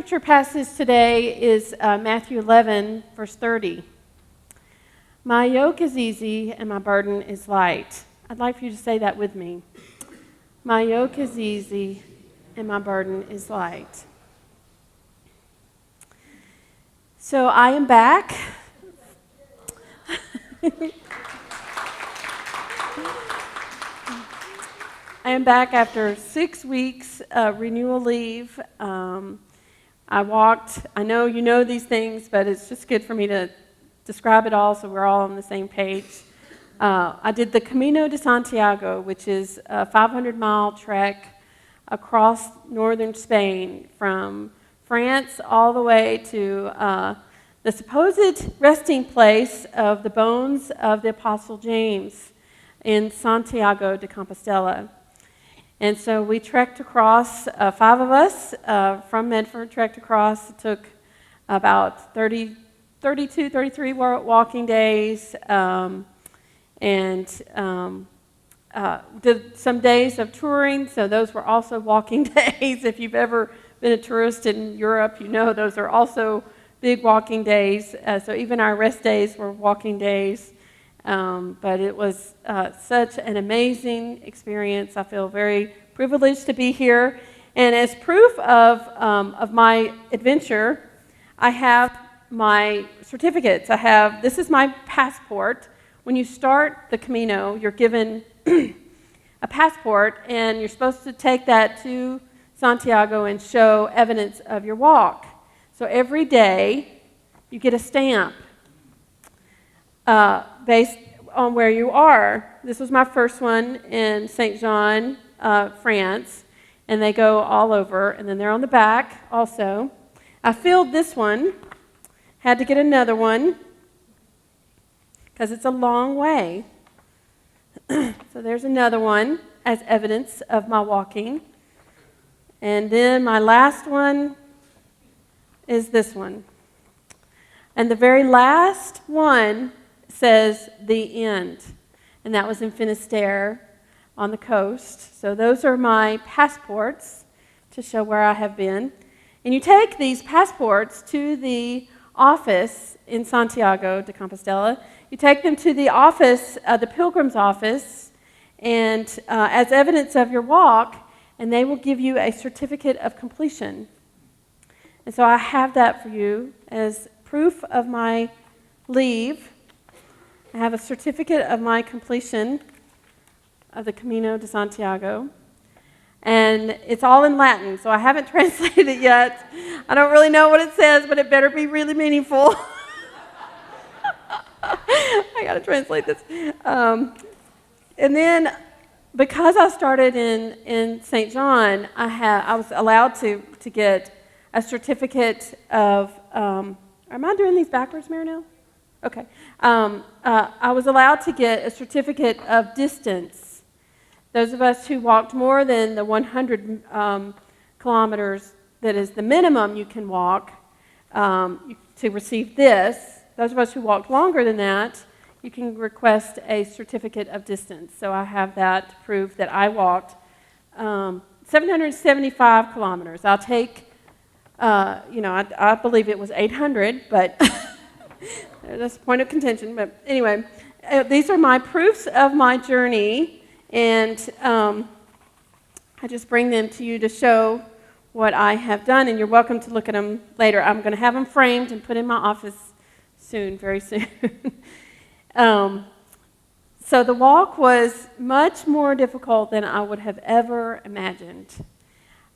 scripture passage today is Matthew 11, verse 30. My yoke is easy and my burden is light. I'd like for you to say that with me. My yoke is easy and my burden is light. So I am back. I am back after 6 weeks renewal leave. I walked, I know you know these things, but it's just good for me to describe it all so we're all on the same page. I did the Camino de Santiago, which is a 500-mile trek across northern Spain from France all the way to the supposed resting place of the bones of the Apostle James in Santiago de Compostela. And so we trekked across, 5 of us from Medford trekked across. It took about 32, 33 walking days, and did some days of touring, so those were also walking days. If you've ever been a tourist in Europe, you know those are also big walking days. So even our rest days were walking days. But it was such an amazing experience. I feel very privileged to be here. And as proof of my adventure, I have my certificates. This is my passport. When you start the Camino, you're given a passport, and you're supposed to take that to Santiago and show evidence of your walk. So every day, you get a stamp. Based on where you are. This was my first one in St. Jean, France, and they go all over, and then they're on the back also. I filled this one, had to get another one, because it's a long way. So there's another one as evidence of my walking. And then my last one is this one. And the very last one says the end, and that was in Finisterre on the coast. So those are my passports to show where I have been. And you take these passports to the office in Santiago de Compostela. You take them to the office, the pilgrim's office, and as evidence of your walk, and they will give you a certificate of completion. And so I have that for you as proof of my leave. I have a certificate of my completion of the Camino de Santiago, and it's all in Latin, so I haven't translated it yet. I don't really know what it says, but it better be really meaningful. I got to translate this. And then, because I started in St. John, I was allowed to get a certificate of, am I doing these backwards, Marinelle? Okay. I was allowed to get a certificate of distance. Those of us who walked more than the 100 kilometers, that is the minimum you can walk to receive this. Those of us who walked longer than that, you can request a certificate of distance. So I have that to prove that I walked 775 kilometers. I'll take, I believe it was 800, but that's a point of contention. But anyway, these are my proofs of my journey, and I just bring them to you to show what I have done, and you're welcome to look at them later. I'm going to have them framed and put in my office soon, very soon. So the walk was much more difficult than I would have ever imagined.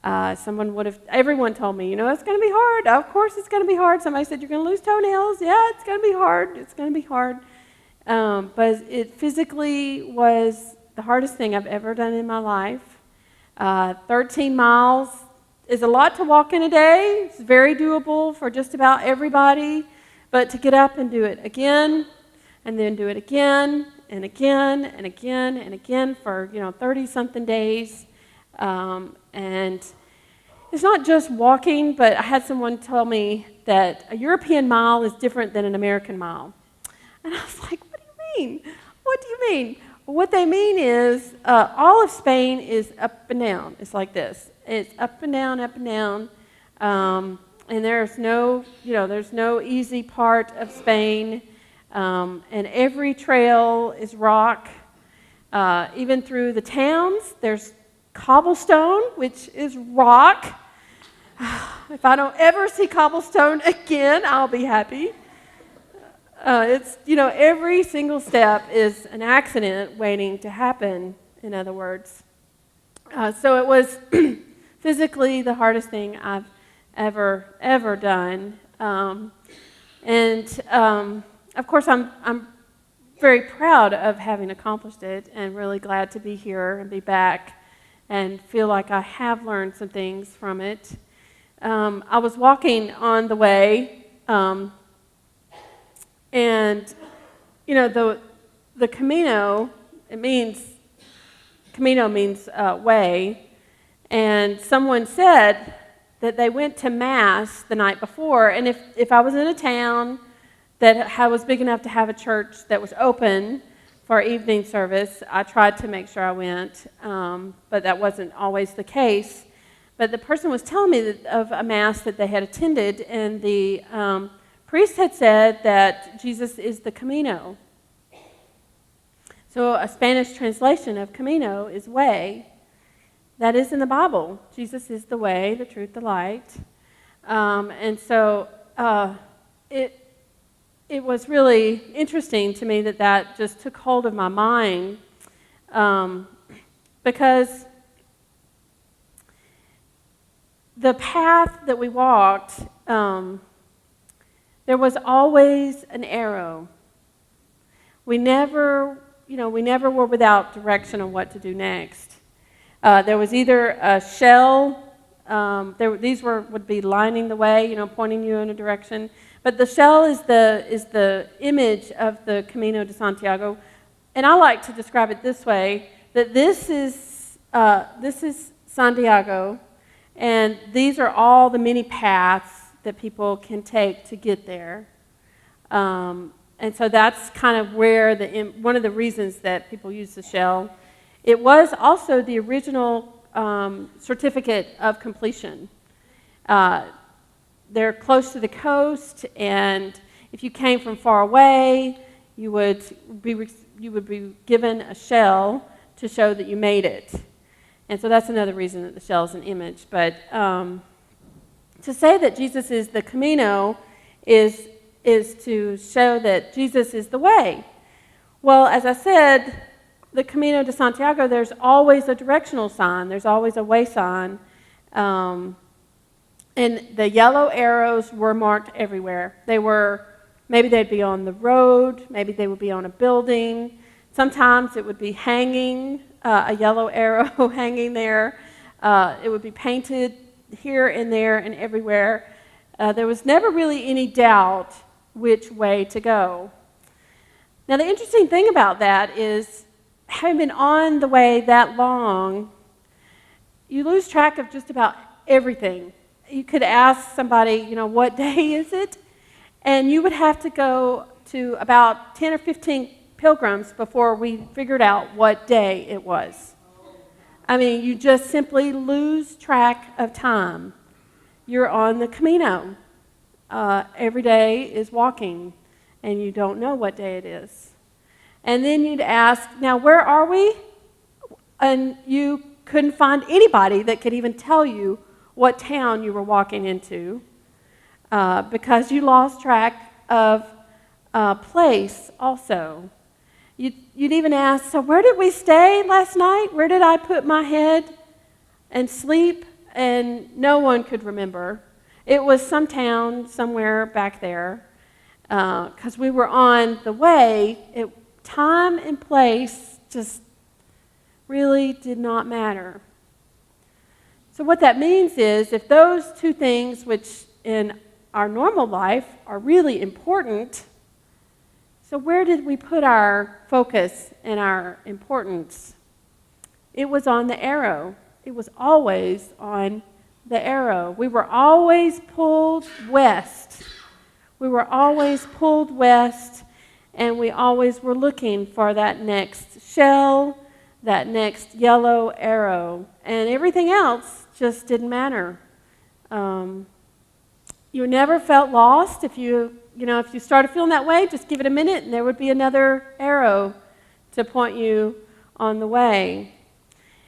Everyone told me, it's going to be hard. Of course it's going to be hard. Somebody said, you're going to lose toenails. Yeah, it's going to be hard. It's going to be hard. But it physically was the hardest thing I've ever done in my life. 13 miles is a lot to walk in a day. It's very doable for just about everybody. But to get up and do it again, and then do it again, and again, and again, and again for, 30-something days. And it's not just walking, but I had someone tell me that a European mile is different than an American mile. And I was like, what do you mean? What do you mean? Well, what they mean is all of Spain is up and down. It's like this. It's up and down, And there's no easy part of Spain. And every trail is rock. Even through the towns, there's cobblestone, which is rock. If I don't ever see cobblestone again, I'll be happy. Every single step is an accident waiting to happen, in other words. So it was physically the hardest thing I've ever done. Of course, I'm very proud of having accomplished it and really glad to be here and be back and feel like I have learned some things from it. I was walking on the way, and the Camino, Camino means way, and someone said that they went to Mass the night before, and if I was in a town that was big enough to have a church that was open for our evening service, I tried to make sure I went, but that wasn't always the case. But the person was telling me of a Mass that they had attended, and the priest had said that Jesus is the Camino. So a Spanish translation of Camino is way. That is in the Bible. Jesus is the way, the truth, the light. It was really interesting to me that just took hold of my mind, because the path that we walked, there was always an arrow. We never were without direction on what to do next. There was either a shell. These would be lining the way, pointing you in a direction. But the shell is the image of the Camino de Santiago, and I like to describe it this way: that this is Santiago, and these are all the many paths that people can take to get there. And so that's kind of where one of the reasons that people use the shell. It was also the original certificate of completion. They're close to the coast, and if you came from far away, you would be given a shell to show that you made it. And so that's another reason that the shell is an image. But to say that Jesus is the Camino is to show that Jesus is the way. Well, as I said, the Camino de Santiago, there's always a directional sign. There's always a way sign. And the yellow arrows were marked everywhere. Maybe they'd be on the road, maybe they would be on a building. Sometimes it would be hanging, a yellow arrow hanging there. It would be painted here and there and everywhere. There was never really any doubt which way to go. Now, the interesting thing about that is, having been on the way that long, you lose track of just about everything. You could ask somebody, what day is it? And you would have to go to about 10 or 15 pilgrims before we figured out what day it was. I mean, you just simply lose track of time. You're on the Camino. Every day is walking, and you don't know what day it is. And then you'd ask, now where are we? And you couldn't find anybody that could even tell you what town you were walking into, because you lost track of place also. You'd even ask, so where did we stay last night? Where did I put my head and sleep? And no one could remember. It was some town somewhere back there, because we were on the way. Time and place just really did not matter. So what that means is, if those two things, which in our normal life are really important, so where did we put our focus and our importance? It was on the arrow. It was always on the arrow. We were always pulled west. We were always pulled west, and we always were looking for that next shell, that next yellow arrow, and everything else just didn't matter. You never felt lost. If if you started feeling that way, just give it a minute and there would be another arrow to point you on the way.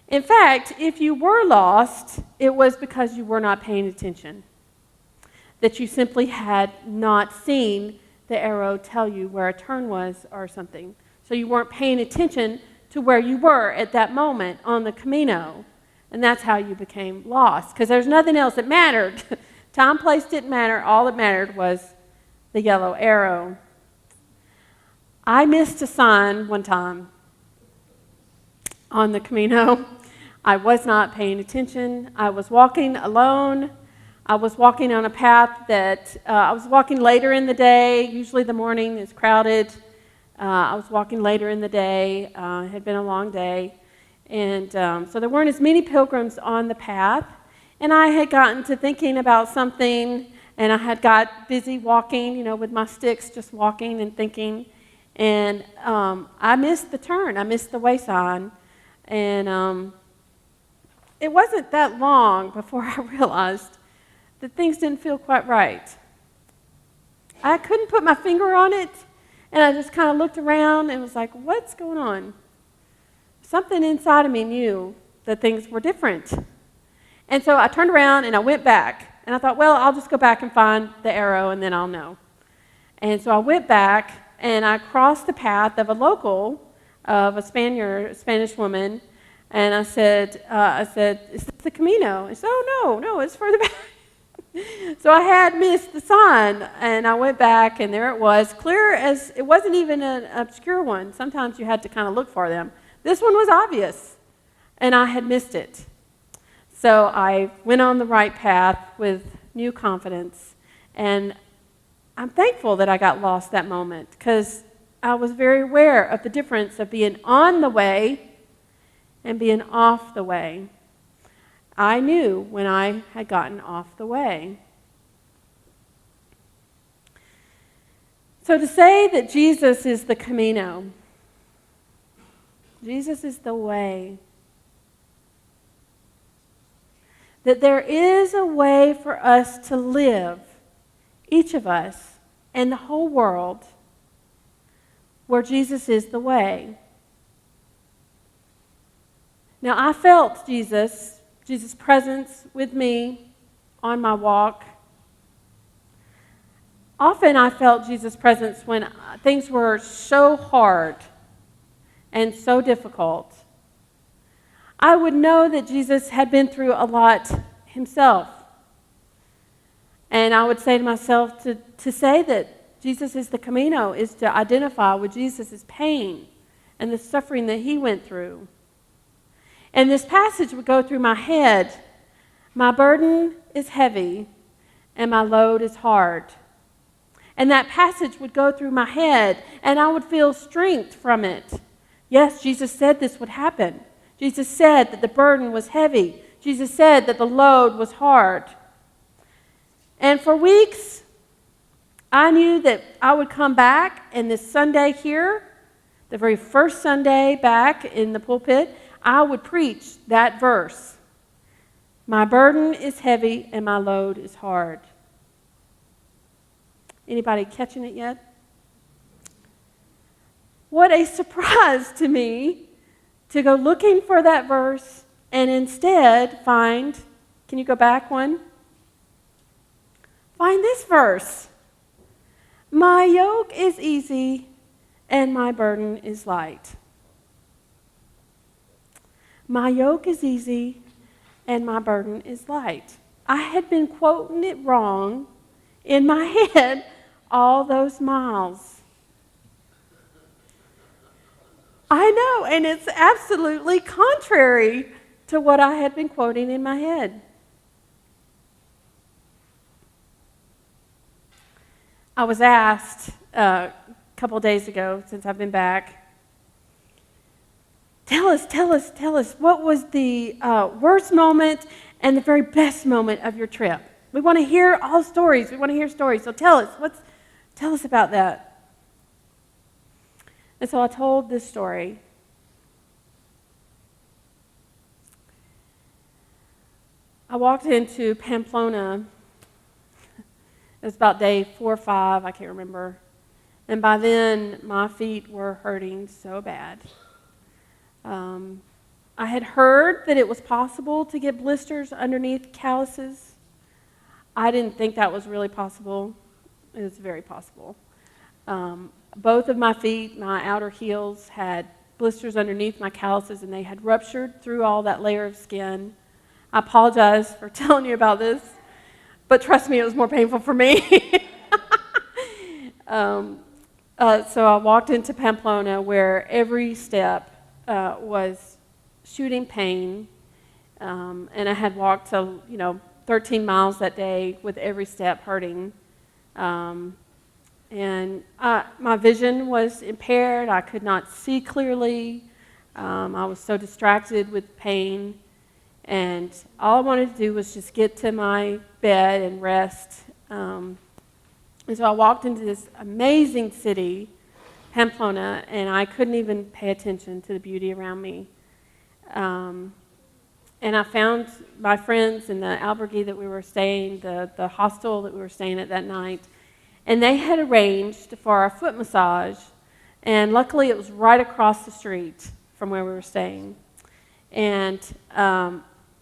In fact, if you were lost, it was because you were not paying attention, that you simply had not seen the arrow tell you where a turn was or something. So you weren't paying attention to where you were at that moment on the Camino. And that's how you became lost, because there's nothing else that mattered. Time, place didn't matter. All that mattered was the yellow arrow. I missed a sign one time on the Camino. I was not paying attention. I was walking alone. I was walking on a path that I was walking later in the day. Usually the morning is crowded. I was walking later in the day. It had been a long day. And so there weren't as many pilgrims on the path. And I had gotten to thinking about something, and I had got busy walking, with my sticks, just walking and thinking. And I missed the turn. I missed the way sign. And it wasn't that long before I realized that things didn't feel quite right. I couldn't put my finger on it, and I just kind of looked around and was like, what's going on? Something inside of me knew that things were different. And so I turned around and I went back. And I thought, well, I'll just go back and find the arrow and then I'll know. And so I went back and I crossed the path of a local, of a Spanish woman. And I said, is this the Camino? And she said, oh, no, it's further back. So I had missed the sign, and I went back, and there it was, clear as, it wasn't even an obscure one. Sometimes you had to kind of look for them. This one was obvious, and I had missed it. So I went on the right path with new confidence, and I'm thankful that I got lost that moment, because I was very aware of the difference of being on the way and being off the way. I knew when I had gotten off the way. So to say that Jesus is the Camino, Jesus is the way, that there is a way for us to live, each of us, and the whole world, where Jesus is the way. Now, I felt Jesus' presence with me on my walk. Often I felt Jesus' presence when things were so hard and so difficult. I would know that Jesus had been through a lot himself. And I would say to myself, to say that Jesus is the Camino is to identify with Jesus' pain and the suffering that he went through. And this passage would go through my head. My burden is heavy and my load is hard. And that passage would go through my head and I would feel strength from it. Yes, Jesus said this would happen. Jesus said that the burden was heavy. Jesus said that the load was hard. And for weeks, I knew that I would come back, and this Sunday here, the very first Sunday back in the pulpit, I would preach that verse. My burden is heavy and my load is hard. Anybody catching it yet? What a surprise to me to go looking for that verse and instead find, can you go back one? Find this verse. My yoke is easy and my burden is light. My yoke is easy and my burden is light. I had been quoting it wrong in my head all those miles. I know, and it's absolutely contrary to what I had been quoting in my head. I was asked a couple days ago, since I've been back, tell us, what was the worst moment and the very best moment of your trip? We want to hear all stories. We want to hear stories. So tell us about that. And so I told this story. I walked into Pamplona It was about day 4 or 5, I can't remember. And by then, my feet were hurting so bad. I had heard that it was possible to get blisters underneath calluses. I didn't think that was really possible. It was very possible. Both of my feet, my outer heels, had blisters underneath my calluses, and they had ruptured through all that layer of skin. I apologize for telling you about this, but trust me, it was more painful for me. So I walked into Pamplona, where every step was shooting pain, and I had walked 13 miles that day with every step hurting. And my vision was impaired. I could not see clearly. I was so distracted with pain. And all I wanted to do was just get to my bed and rest. And so I walked into this amazing city, Pamplona, and I couldn't even pay attention to the beauty around me. And I found my friends in the albergue that we were staying, the hostel that we were staying at that night, and they had arranged for our foot massage, and luckily it was right across the street from where we were staying. And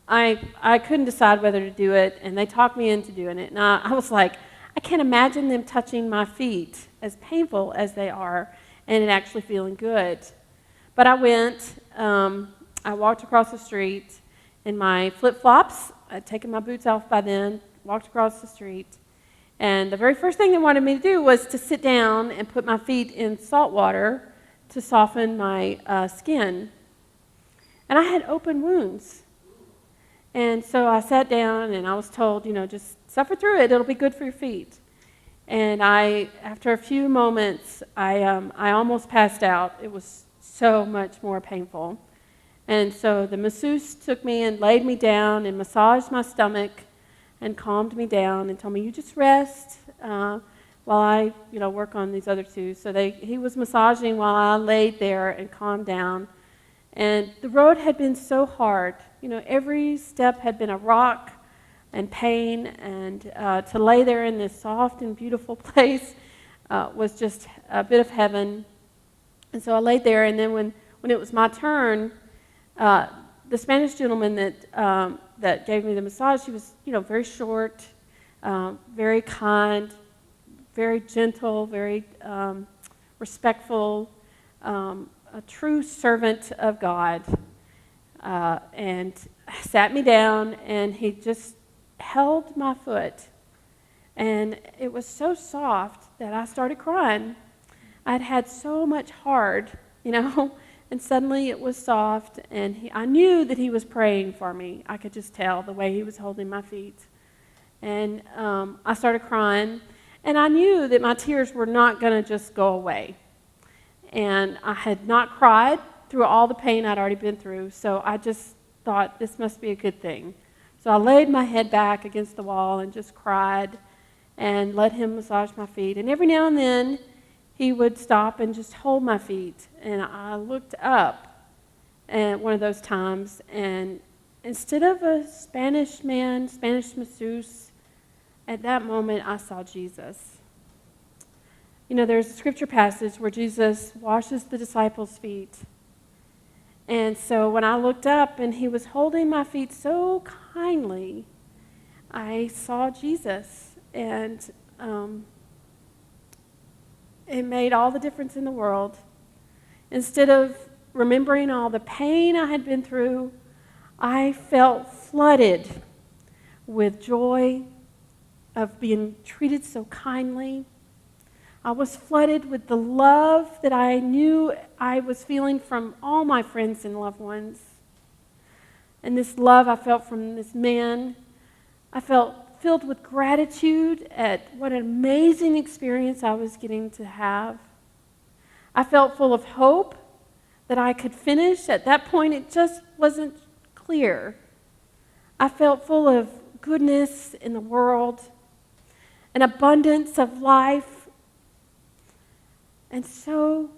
I couldn't decide whether to do it, and they talked me into doing it. And I was like, I can't imagine them touching my feet, as painful as they are, and it actually feeling good. But I went. I walked across the street in my flip-flops. I'd taken my boots off by then, walked across the street. And the very first thing they wanted me to do was to sit down and put my feet in salt water to soften my skin. And I had open wounds. And so I sat down, and I was told, just suffer through it. It'll be good for your feet. And after a few moments, I almost passed out. It was so much more painful. And so the masseuse took me and laid me down and massaged my stomach and calmed me down and told me, you just rest while I, work on these other two. So he was massaging while I laid there and calmed down. And the road had been so hard. Every step had been a rock and pain, and to lay there in this soft and beautiful place was just a bit of heaven. And so I laid there, and then when it was my turn, the Spanish gentleman that gave me the massage, he was, very short, very kind, very gentle, very respectful, a true servant of God, and sat me down, and he just held my foot, and it was so soft that I started crying. I'd had so much hard, and suddenly it was soft, and I knew that he was praying for me. I could just tell the way he was holding my feet. And I started crying, and I knew that my tears were not going to just go away. And I had not cried through all the pain I'd already been through, so I just thought this must be a good thing. So I laid my head back against the wall and just cried and let him massage my feet. And every now and then, he would stop and just hold my feet. And I looked up at one of those times, and instead of a Spanish masseuse, at that moment I saw Jesus. There's a scripture passage where Jesus washes the disciples' feet. And so when I looked up and he was holding my feet so kindly, I saw Jesus. And it made all the difference in the world. Instead of remembering all the pain I had been through, I felt flooded with joy of being treated so kindly. I was flooded with the love that I knew I was feeling from all my friends and loved ones. And this love I felt from this man, I felt filled with gratitude at what an amazing experience I was getting to have. I felt full of hope that I could finish. At that point, it just wasn't clear. I felt full of goodness in the world, an abundance of life, and so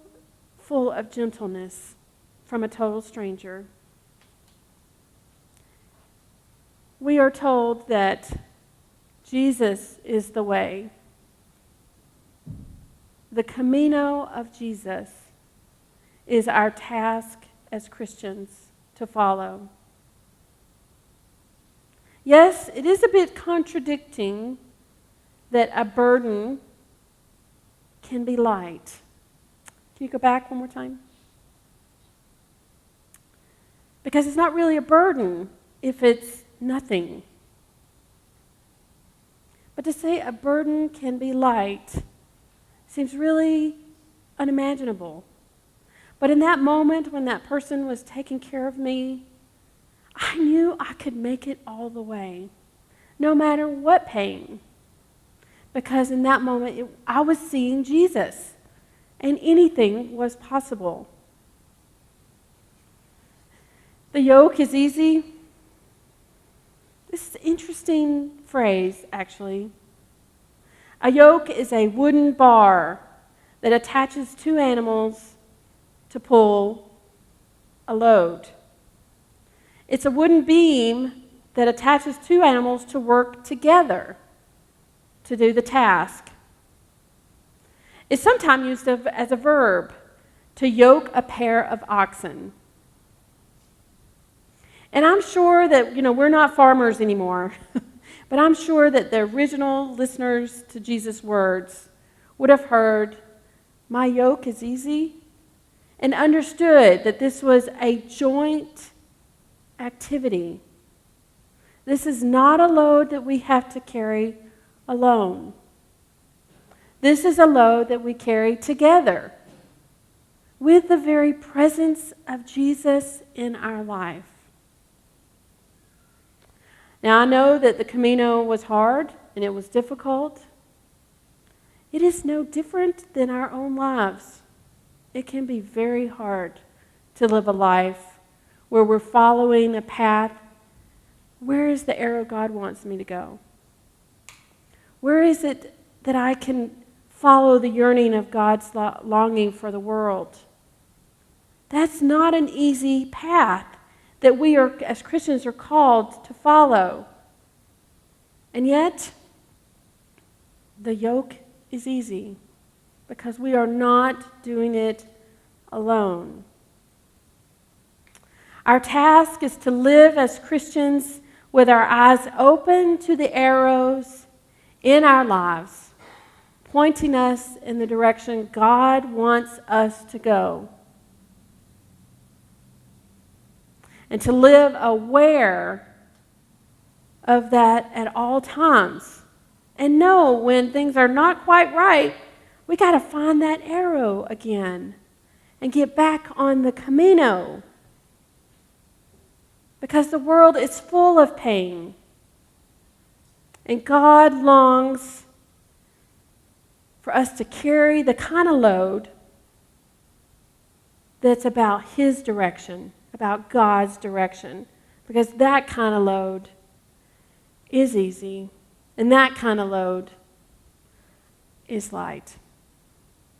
full of gentleness from a total stranger. We are told that Jesus is the way. The Camino of Jesus is our task as Christians to follow. Yes, it is a bit contradicting that a burden can be light. Can you go back one more time? Because it's not really a burden if it's nothing. But to say a burden can be light seems really unimaginable. But in that moment when that person was taking care of me, I knew I could make it all the way, no matter what pain. Because in that moment, I was seeing Jesus, and anything was possible. The yoke is easy. This is an interesting phrase, actually. A yoke is a wooden bar that attaches two animals to pull a load. It's a wooden beam that attaches two animals to work together to do the task. It's sometimes used as a verb, to yoke a pair of oxen. And I'm sure that, we're not farmers anymore, but I'm sure that the original listeners to Jesus' words would have heard, "My yoke is easy," and understood that this was a joint activity. This is not a load that we have to carry alone. This is a load that we carry together with the very presence of Jesus in our life. Now, I know that the Camino was hard and it was difficult. It is no different than our own lives. It can be very hard to live a life where we're following a path. Where is the arrow God wants me to go? Where is it that I can follow the yearning of God's longing for the world? That's not an easy path that we are, as Christians, are called to follow. And yet, the yoke is easy because we are not doing it alone. Our task is to live as Christians with our eyes open to the arrows in our lives, pointing us in the direction God wants us to go. And to live aware of that at all times. And know when things are not quite right, we got to find that arrow again and get back on the Camino. Because the world is full of pain. And God longs for us to carry the kind of load that's about His direction, about God's direction. Because that kind of load is easy, and that kind of load is light.